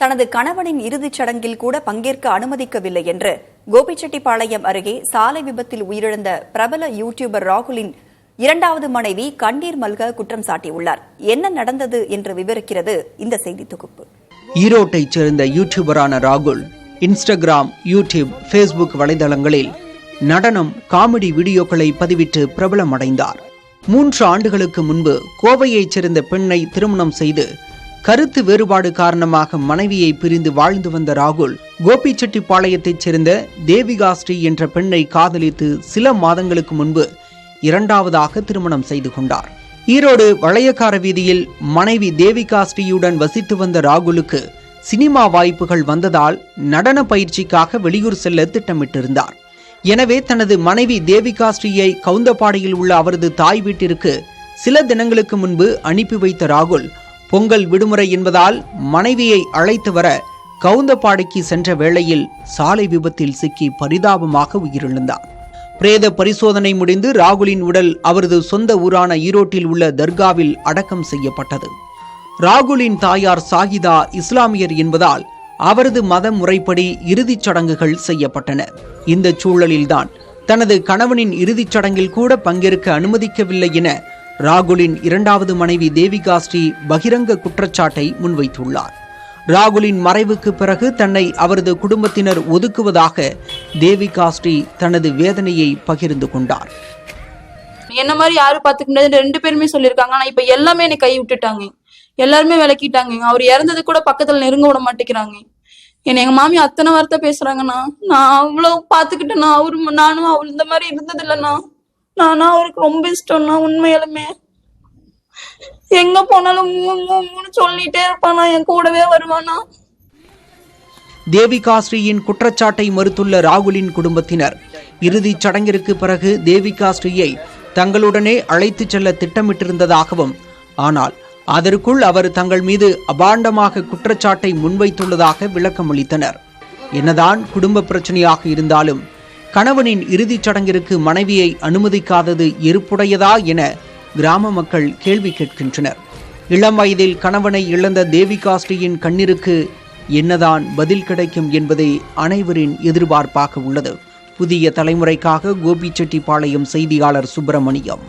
தனது கணவனின் இறுதிச் சடங்கில் கூட பங்கேற்க அனுமதிக்கவில்லை என்று கோபிச்செட்டிப்பாளையம் அருகே சாலை விபத்தில் உயிரிழந்த பிரபல யூடியூபர் ராகுலின் இரண்டாவது மனைவி கண்ணீர் மல்க குற்றம் சாட்டியுள்ளார். என்ன நடந்தது என்று விவரிக்கிறது இந்த செய்தி தொகுப்பு. ஈரோட்டைச் சேர்ந்த யூடியூபரான ராகுல் இன்ஸ்டாகிராம், யூடியூப், ஃபேஸ்புக் வலைதளங்களில் நடனம், காமெடி வீடியோக்களை பதிவிட்டு பிரபலமடைந்தார். 3 ஆண்டுகளுக்கு முன்பு கோவையைச் சேர்ந்த பெண்ணை திருமணம் செய்து கருத்து வேறுபாடு காரணமாக மனைவியை பிரிந்து வாழ்ந்து வந்த ராகுல் கோபிச்செட்டிப்பாளையத்தைச் சேர்ந்த தேவிகா ஸ்ரீ என்ற பெண்ணை காதலித்து சில மாதங்களுக்கு முன்பு இரண்டாவதாக திருமணம் செய்து கொண்டார். ஈரோடு வளையக்கார வீதியில் மனைவி தேவிகா ஸ்ரீயுடன் வசித்து வந்த ராகுலுக்கு சினிமா வாய்ப்புகள் வந்ததால் நடன பயிற்சிக்காக வெளியூர் செல்ல திட்டமிட்டிருந்தார். எனவே தனது மனைவி தேவிகா ஸ்ரீயை கவுந்தப்பாடியில் உள்ள அவரது தாய் வீட்டிற்கு சில தினங்களுக்கு முன்பு அனுப்பி வைத்த ராகுல் பொங்கல் விடுமுறை என்பதால் மனைவியை அழைத்து வர கவுந்தப்பாடிக்கு சென்ற வேளையில் சாலை விபத்தில் சிக்கி பரிதாபமாக உயிரிழந்தார். பிரேத பரிசோதனை முடிந்து ராகுலின் உடல் அவரது சொந்த ஊரான ஈரோட்டில் உள்ள தர்காவில் அடக்கம் செய்யப்பட்டது. ராகுலின் தாயார் சாகிதா இஸ்லாமியர் என்பதால் அவரது மத முறைப்படி இறுதிச் சடங்குகள் செய்யப்பட்டன. இந்த சூழலில்தான் தனது கணவனின் இறுதிச் சடங்கில் கூட பங்கேற்க அனுமதிக்கவில்லை என ராகுலின் இரண்டாவது மனைவி தேவிகா ஸ்ரீ பகிரங்க குற்றச்சாட்டை முன்வைத்துள்ளார். ராகுலின் மறைவுக்கு பிறகு தன்னை அவரது குடும்பத்தினர் ஒதுக்குவதாக தேவிகா ஸ்ரீ தனது வேதனையை பகிர்ந்து கொண்டார். என்ன மாதிரி யாரும் பாத்துக்க முடியாது 2 பேருமே சொல்லியிருக்காங்க. ஆனா இப்ப எல்லாமே என்னை கை விட்டுட்டாங்க, எல்லாருமே விளக்கிட்டாங்க. அவர் இறந்தது கூட பக்கத்துல நெருங்க விட மாட்டேங்கிறாங்க. எங்க மாமி அத்தனை வார்த்தை பேசுறாங்கண்ணா. நான் அவ்வளவு பாத்துக்கிட்டேன்னா நானும் அவள் இந்த மாதிரி இருந்தது இல்லைண்ணா. நானா அவருக்கு ரொம்ப இஷ்டம்னா, உண்மையாலுமே எங்க போனாலும் சொல்லிட்டே இருப்பானா, என் கூடவே வருவானா. தேவிகா ஸ்ரீயின் குற்றச்சாட்டை மறுத்துள்ள ராகுலின் குடும்பத்தினர் இறுதிச் சடங்கிற்கு பிறகு தேவிகா ஸ்ரீயை தங்களுடனே அழைத்துச் செல்ல திட்டமிட்டிருந்ததாகவும், ஆனால் அதற்குள் அவர் தங்கள் மீது அபாண்டமாக குற்றச்சாட்டை முன்வைத்துள்ளதாக விளக்கமளித்தனர். என்னதான் குடும்ப பிரச்சனையாக இருந்தாலும் கணவனின் இறுதிச் சடங்கிற்கு மனைவியை அனுமதிக்காதது எருப்புடையதா என கிராம மக்கள் கேள்வி கேட்கின்றனர். இளம் வயதில் கணவனை இழந்த தேவிகா ஸ்ரீயின் கண்ணீருக்கு என்னதான் பதில் கிடைக்கும் என்பதே அனைவரின் எதிர்பார்ப்பாக உள்ளது. புதிய தலைமுறைக்காக கோபிச்செட்டிப்பாளையம் செய்தியாளர் சுப்பிரமணியம்.